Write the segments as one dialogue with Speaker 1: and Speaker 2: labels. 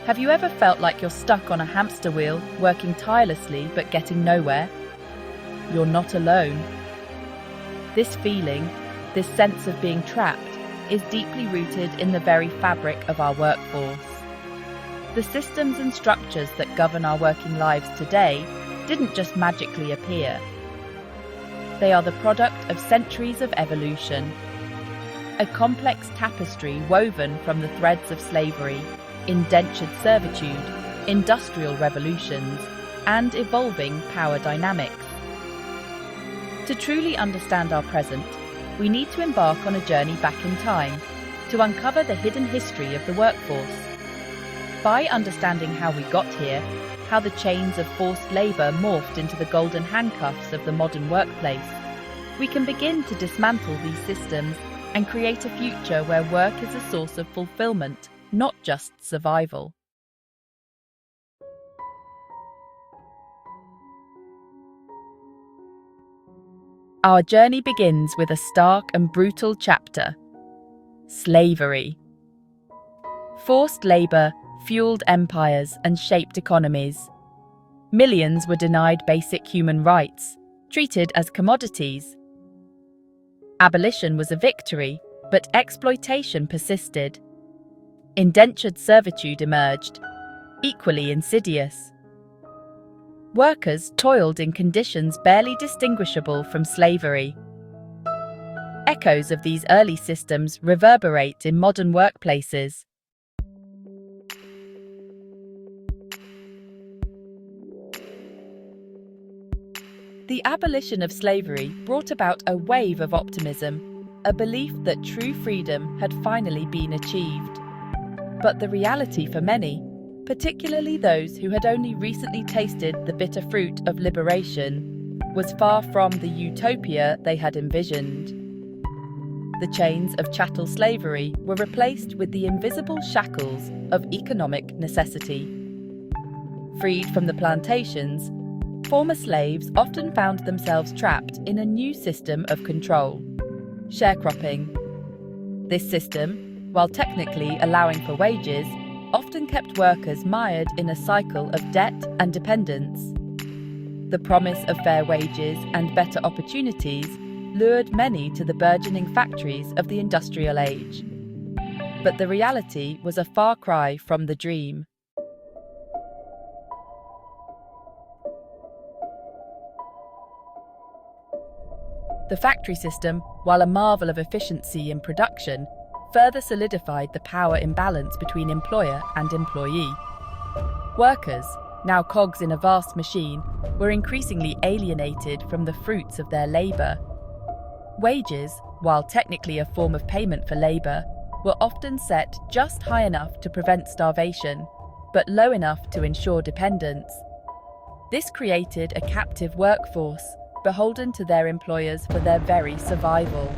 Speaker 1: Have you ever felt like you're stuck on a hamster wheel, working tirelessly but getting nowhere? You're not alone. This feeling, this sense of being trapped, is deeply rooted in the very fabric of our workforce. The systems and structures that govern our working lives today didn't just magically appear. They are the product of centuries of evolution, a complex tapestry woven from the threads of slavery, indentured servitude, industrial revolutions, and evolving power dynamics. To truly understand our present, we need to embark on a journey back in time to uncover the hidden history of the workforce. By understanding how we got here, how the chains of forced labour morphed into the golden handcuffs of the modern workplace, we can begin to dismantle these systems and create a future where work is a source of fulfillment, not just survival. Our journey begins with a stark and brutal chapter: slavery. Forced labour fueled empires and shaped economies. Millions were denied basic human rights, treated as commodities. Abolition was a victory, but exploitation persisted. Indentured servitude emerged, equally insidious. Workers toiled in conditions barely distinguishable from slavery. Echoes of these early systems reverberate in modern workplaces. The abolition of slavery brought about a wave of optimism, a belief that true freedom had finally been achieved. But the reality for many, particularly those who had only recently tasted the bitter fruit of liberation, was far from the utopia they had envisioned. The chains of chattel slavery were replaced with the invisible shackles of economic necessity. Freed from the plantations, former slaves often found themselves trapped in a new system of control: sharecropping. This system, while technically allowing for wages, often kept workers mired in a cycle of debt and dependence. The promise of fair wages and better opportunities lured many to the burgeoning factories of the industrial age. But the reality was a far cry from the dream. The factory system, while a marvel of efficiency in production, further solidified the power imbalance between employer and employee. Workers, now cogs in a vast machine, were increasingly alienated from the fruits of their labour. Wages, while technically a form of payment for labour, were often set just high enough to prevent starvation, but low enough to ensure dependence. This created a captive workforce, beholden to their employers for their very survival.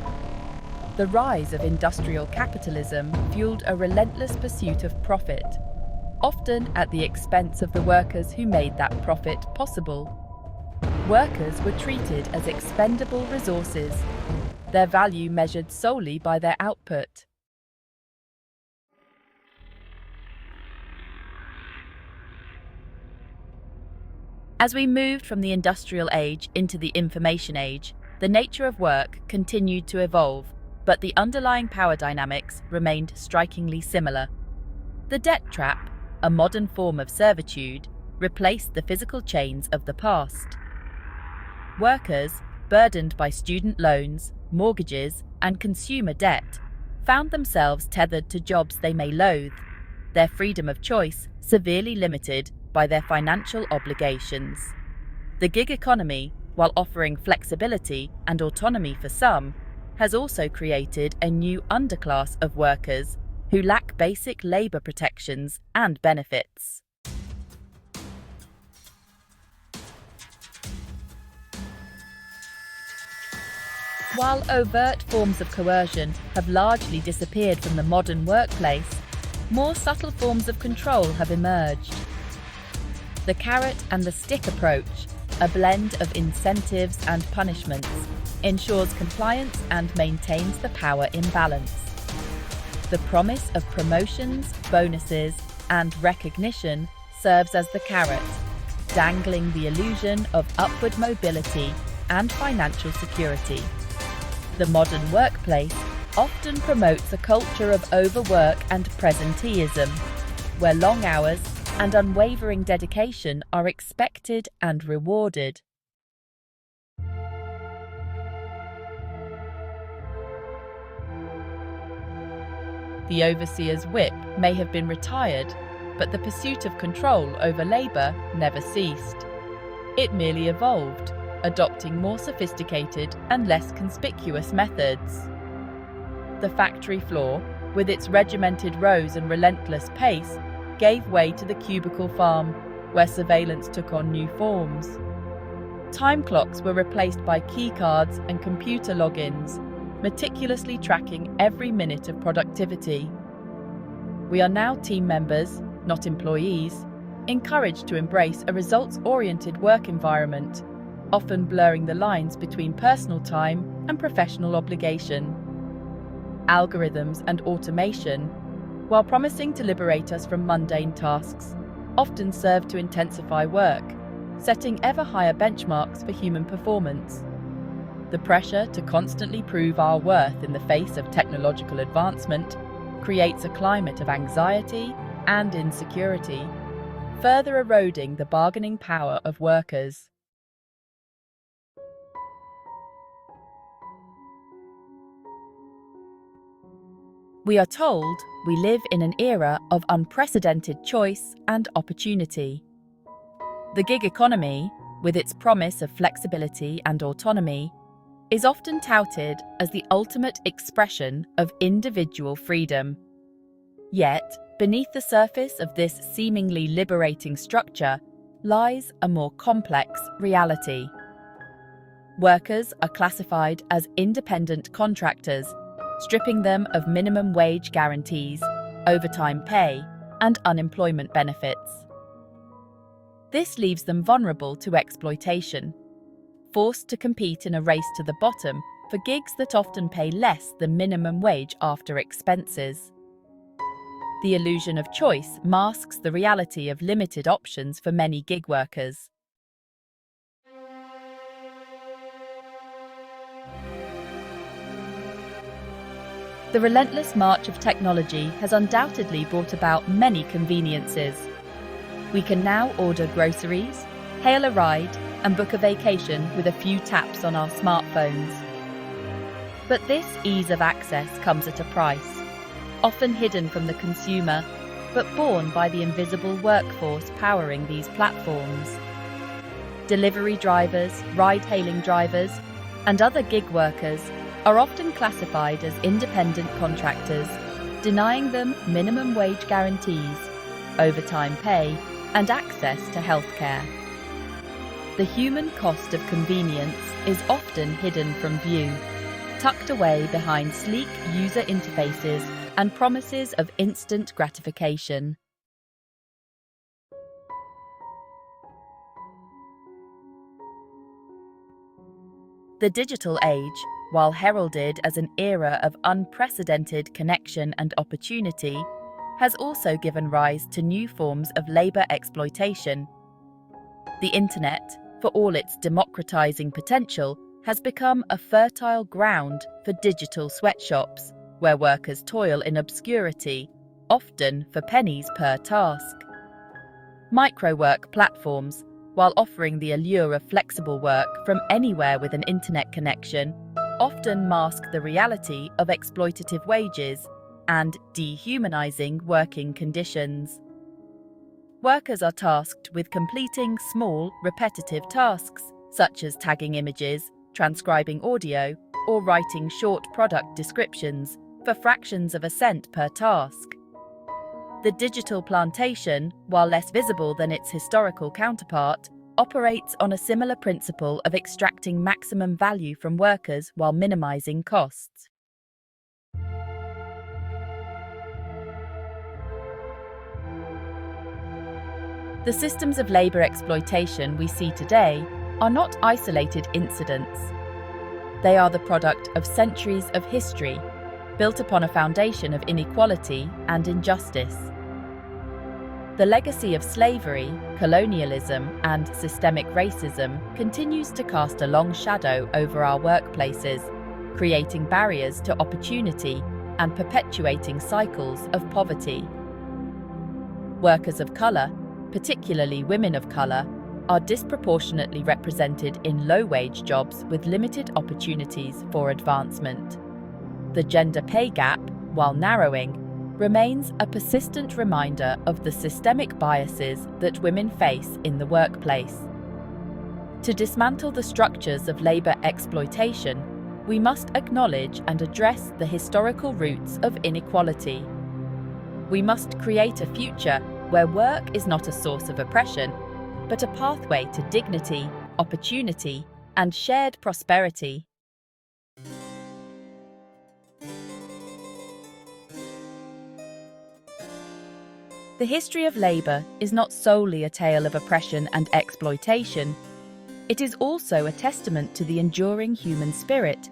Speaker 1: The rise of industrial capitalism fueled a relentless pursuit of profit, often at the expense of the workers who made that profit possible. Workers were treated as expendable resources, their value measured solely by their output. As we moved from the industrial age into the information age, the nature of work continued to evolve, but the underlying power dynamics remained strikingly similar. The debt trap, a modern form of servitude, replaced the physical chains of the past. Workers, burdened by student loans, mortgages, and consumer debt, found themselves tethered to jobs they may loathe, their freedom of choice severely limited by their financial obligations. The gig economy, while offering flexibility and autonomy for some, has also created a new underclass of workers who lack basic labour protections and benefits. While overt forms of coercion have largely disappeared from the modern workplace, more subtle forms of control have emerged. The carrot and the stick approach, a blend of incentives and punishments, ensures compliance and maintains the power imbalance. The promise of promotions, bonuses, and recognition serves as the carrot, dangling the illusion of upward mobility and financial security. The modern workplace often promotes a culture of overwork and presenteeism, where long hours and unwavering dedication are expected and rewarded. The overseer's whip may have been retired, but the pursuit of control over labour never ceased. It merely evolved, adopting more sophisticated and less conspicuous methods. The factory floor, with its regimented rows and relentless pace, gave way to the cubicle farm, where surveillance took on new forms. Time clocks were replaced by keycards and computer logins, meticulously tracking every minute of productivity. We are now team members, not employees, encouraged to embrace a results-oriented work environment, often blurring the lines between personal time and professional obligation. Algorithms and automation, while promising to liberate us from mundane tasks, often serve to intensify work, setting ever higher benchmarks for human performance. The pressure to constantly prove our worth in the face of technological advancement creates a climate of anxiety and insecurity, further eroding the bargaining power of workers. We are told we live in an era of unprecedented choice and opportunity. The gig economy, with its promise of flexibility and autonomy, is often touted as the ultimate expression of individual freedom. Yet, beneath the surface of this seemingly liberating structure lies a more complex reality. Workers are classified as independent contractors, stripping them of minimum wage guarantees, overtime pay, and unemployment benefits. This leaves them vulnerable to exploitation, forced to compete in a race to the bottom for gigs that often pay less than minimum wage after expenses. The illusion of choice masks the reality of limited options for many gig workers. The relentless march of technology has undoubtedly brought about many conveniences. We can now order groceries, hail a ride, and book a vacation with a few taps on our smartphones. But this ease of access comes at a price, often hidden from the consumer, but borne by the invisible workforce powering these platforms. Delivery drivers, ride-hailing drivers, and other gig workers are often classified as independent contractors, denying them minimum wage guarantees, overtime pay, and access to healthcare. The human cost of convenience is often hidden from view, tucked away behind sleek user interfaces and promises of instant gratification. The digital age, while heralded as an era of unprecedented connection and opportunity, has also given rise to new forms of labour exploitation. The Internet, for all its democratizing potential, has become a fertile ground for digital sweatshops, where workers toil in obscurity, often for pennies per task. Micro-work platforms, while offering the allure of flexible work from anywhere with an internet connection, often mask the reality of exploitative wages and dehumanizing working conditions. Workers are tasked with completing small, repetitive tasks, such as tagging images, transcribing audio, or writing short product descriptions, for fractions of a cent per task. The Digital Plantation, while less visible than its historical counterpart, operates on a similar principle of extracting maximum value from workers while minimizing costs. The systems of labour exploitation we see today are not isolated incidents. They are the product of centuries of history, built upon a foundation of inequality and injustice. The legacy of slavery, colonialism, and systemic racism continues to cast a long shadow over our workplaces, creating barriers to opportunity and perpetuating cycles of poverty. Workers of color, particularly women of color, are disproportionately represented in low-wage jobs with limited opportunities for advancement. The gender pay gap, while narrowing, remains a persistent reminder of the systemic biases that women face in the workplace. To dismantle the structures of labor exploitation, we must acknowledge and address the historical roots of inequality. We must create a future where work is not a source of oppression, but a pathway to dignity, opportunity, and shared prosperity. The history of labour is not solely a tale of oppression and exploitation. It is also a testament to the enduring human spirit,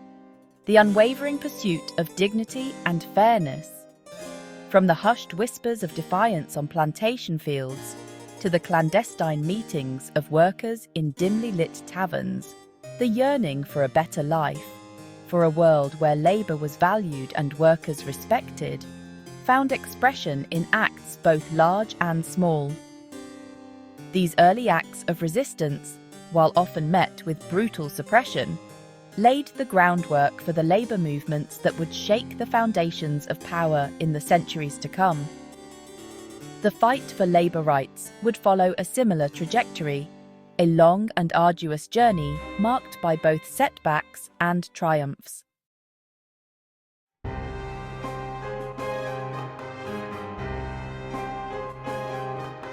Speaker 1: the unwavering pursuit of dignity and fairness. From the hushed whispers of defiance on plantation fields to the clandestine meetings of workers in dimly lit taverns, the yearning for a better life, for a world where labour was valued and workers respected, found expression in acts both large and small. These early acts of resistance, while often met with brutal suppression, laid the groundwork for the labour movements that would shake the foundations of power in the centuries to come. The fight for labour rights would follow a similar trajectory, a long and arduous journey marked by both setbacks and triumphs.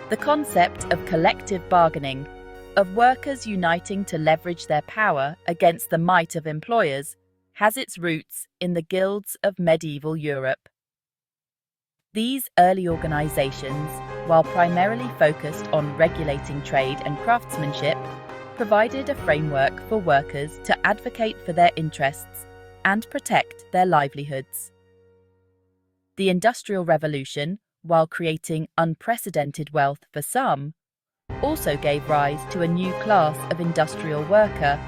Speaker 1: The concept of collective bargaining, of workers uniting to leverage their power against the might of employers, has its roots in the guilds of medieval Europe. These early organizations, while primarily focused on regulating trade and craftsmanship, provided a framework for workers to advocate for their interests and protect their livelihoods. The Industrial Revolution, while creating unprecedented wealth for some, also gave rise to a new class of industrial worker,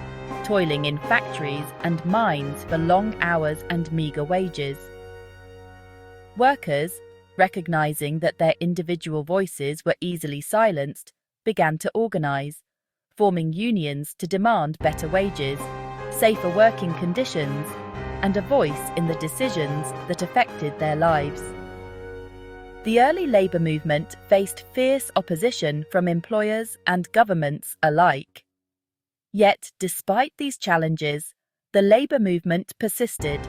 Speaker 1: toiling in factories and mines for long hours and meagre wages. Workers, recognizing that their individual voices were easily silenced, began to organize, forming unions to demand better wages, safer working conditions, and a voice in the decisions that affected their lives. The early labour movement faced fierce opposition from employers and governments alike. Yet, despite these challenges, the labour movement persisted,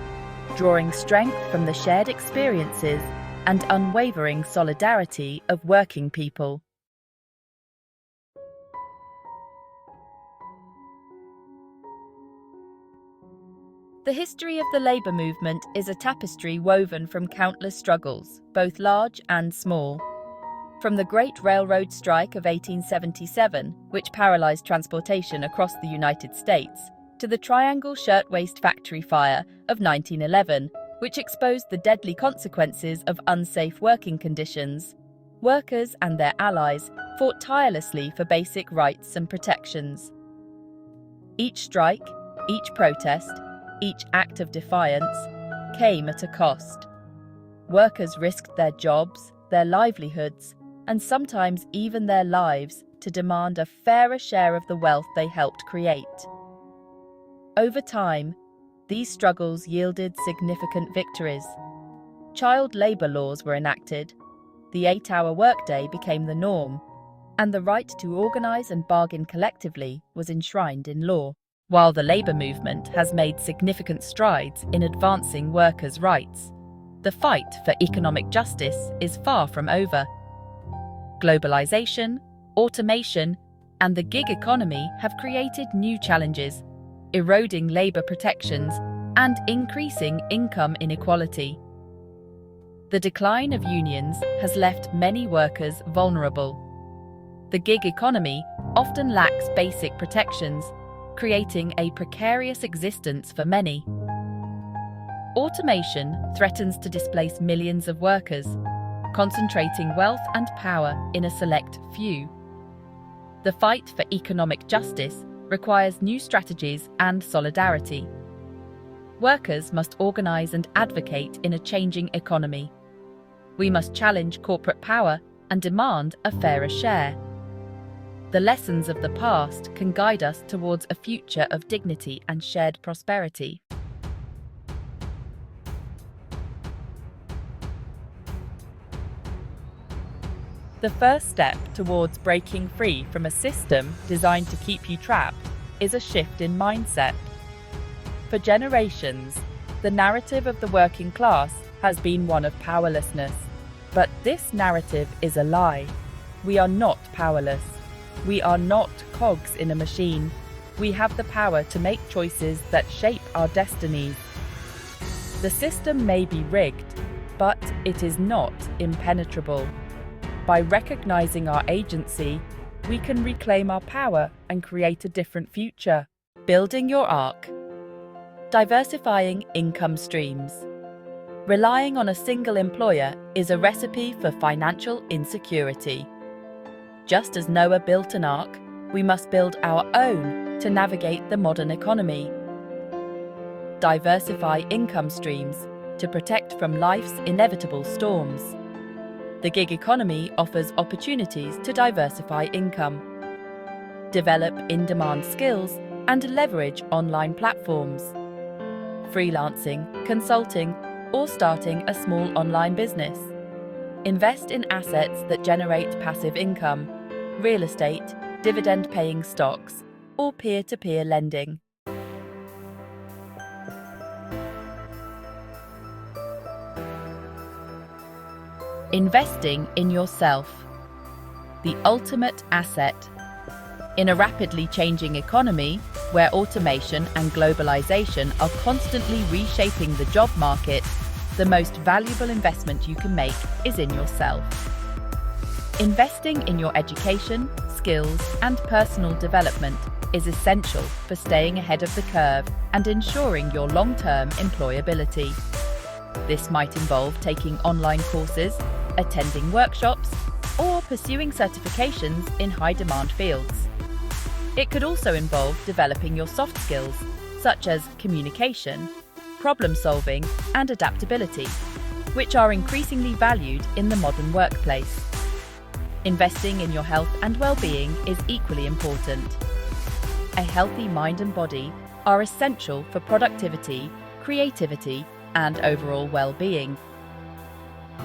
Speaker 1: drawing strength from the shared experiences and unwavering solidarity of working people. The history of the labour movement is a tapestry woven from countless struggles, both large and small. From the Great Railroad Strike of 1877, which paralysed transportation across the United States, to the Triangle Shirtwaist Factory fire of 1911, which exposed the deadly consequences of unsafe working conditions, workers and their allies fought tirelessly for basic rights and protections. Each strike, each protest, each act of defiance came at a cost. Workers risked their jobs, their livelihoods, and sometimes even their lives to demand a fairer share of the wealth they helped create. Over time, these struggles yielded significant victories. Child labour laws were enacted, the 8-hour workday became the norm, and the right to organise and bargain collectively was enshrined in law. While the labour movement has made significant strides in advancing workers' rights, the fight for economic justice is far from over. Globalisation, automation, and the gig economy have created new challenges, eroding labour protections and increasing income inequality. The decline of unions has left many workers vulnerable. The gig economy often lacks basic protections, creating a precarious existence for many. Automation threatens to displace millions of workers. concentrating wealth and power in a select few. The fight for economic justice requires new strategies and solidarity. Workers must organize and advocate in a changing economy. We must challenge corporate power and demand a fairer share. The lessons of the past can guide us towards a future of dignity and shared prosperity. The first step towards breaking free from a system designed to keep you trapped is a shift in mindset. For generations, the narrative of the working class has been one of powerlessness. But this narrative is a lie. We are not powerless. We are not cogs in a machine. We have the power to make choices that shape our destinies. The system may be rigged, but it is not impenetrable. By recognizing our agency, we can reclaim our power and create a different future. Building your arc. Diversifying income streams. Relying on a single employer is a recipe for financial insecurity. Just as Noah built an ark, we must build our own to navigate the modern economy. Diversify income streams to protect from life's inevitable storms. The gig economy offers opportunities to diversify income, develop in-demand skills, and leverage online platforms. Freelancing, consulting, or starting a small online business. Invest in assets that generate passive income, real estate, dividend-paying stocks, or peer-to-peer lending. Investing in yourself. The ultimate asset. In a rapidly changing economy, where automation and globalization are constantly reshaping the job market, the most valuable investment you can make is in yourself. Investing in your education, skills, and personal development is essential for staying ahead of the curve and ensuring your long-term employability. This might involve taking online courses, attending workshops, or pursuing certifications in high-demand fields. It could also involve developing your soft skills, such as communication, problem-solving, and adaptability, which are increasingly valued in the modern workplace. Investing in your health and well-being is equally important. A healthy mind and body are essential for productivity, creativity, and overall well-being.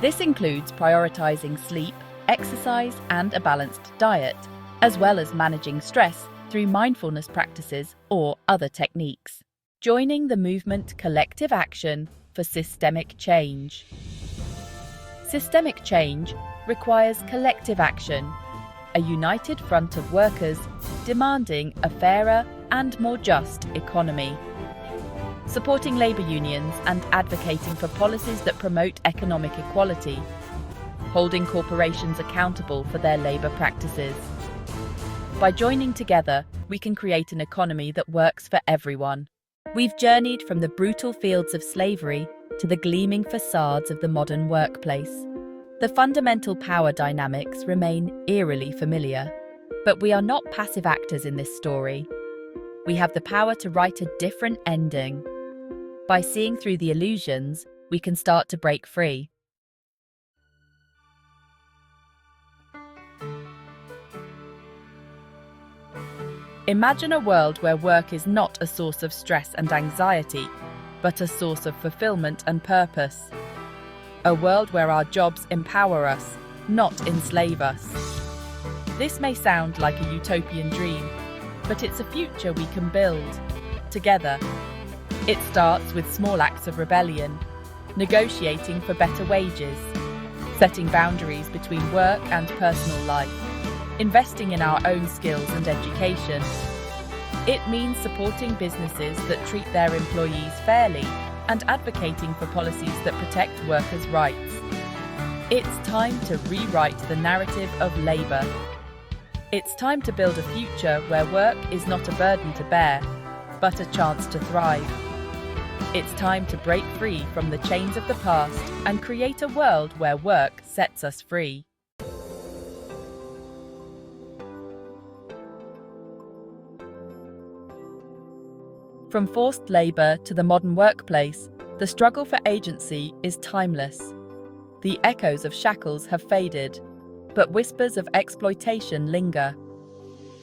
Speaker 1: This includes prioritizing sleep, exercise, and a balanced diet, as well as managing stress through mindfulness practices or other techniques. Joining the movement Collective Action for Systemic Change. Systemic change requires collective action, a united front of workers demanding a fairer and more just economy. Supporting labour unions and advocating for policies that promote economic equality. Holding corporations accountable for their labour practices. By joining together, we can create an economy that works for everyone. We've journeyed from the brutal fields of slavery to the gleaming facades of the modern workplace. The fundamental power dynamics remain eerily familiar, but we are not passive actors in this story. We have the power to write a different ending. By seeing through the illusions, we can start to break free. Imagine a world where work is not a source of stress and anxiety, but a source of fulfillment and purpose. A world where our jobs empower us, not enslave us. This may sound like a utopian dream, but it's a future we can build together. It starts with small acts of rebellion, negotiating for better wages, setting boundaries between work and personal life, investing in our own skills and education. It means supporting businesses that treat their employees fairly and advocating for policies that protect workers' rights. It's time to rewrite the narrative of labour. It's time to build a future where work is not a burden to bear, but a chance to thrive. It's time to break free from the chains of the past and create a world where work sets us free. From forced labour to the modern workplace, the struggle for agency is timeless. The echoes of shackles have faded, but whispers of exploitation linger.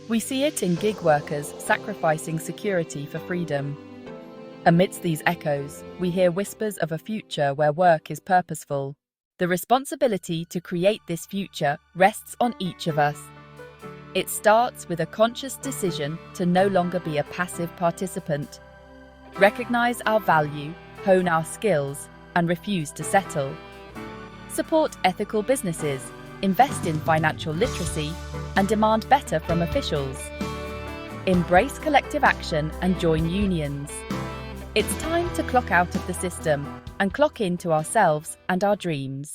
Speaker 1: We see it in gig workers sacrificing security for freedom. Amidst these echoes, we hear whispers of a future where work is purposeful. The responsibility to create this future rests on each of us. It starts with a conscious decision to no longer be a passive participant. Recognize our value, hone our skills, and refuse to settle. Support ethical businesses, invest in financial literacy, and demand better from officials. Embrace collective action and join unions. It's time to clock out of the system and clock into ourselves and our dreams.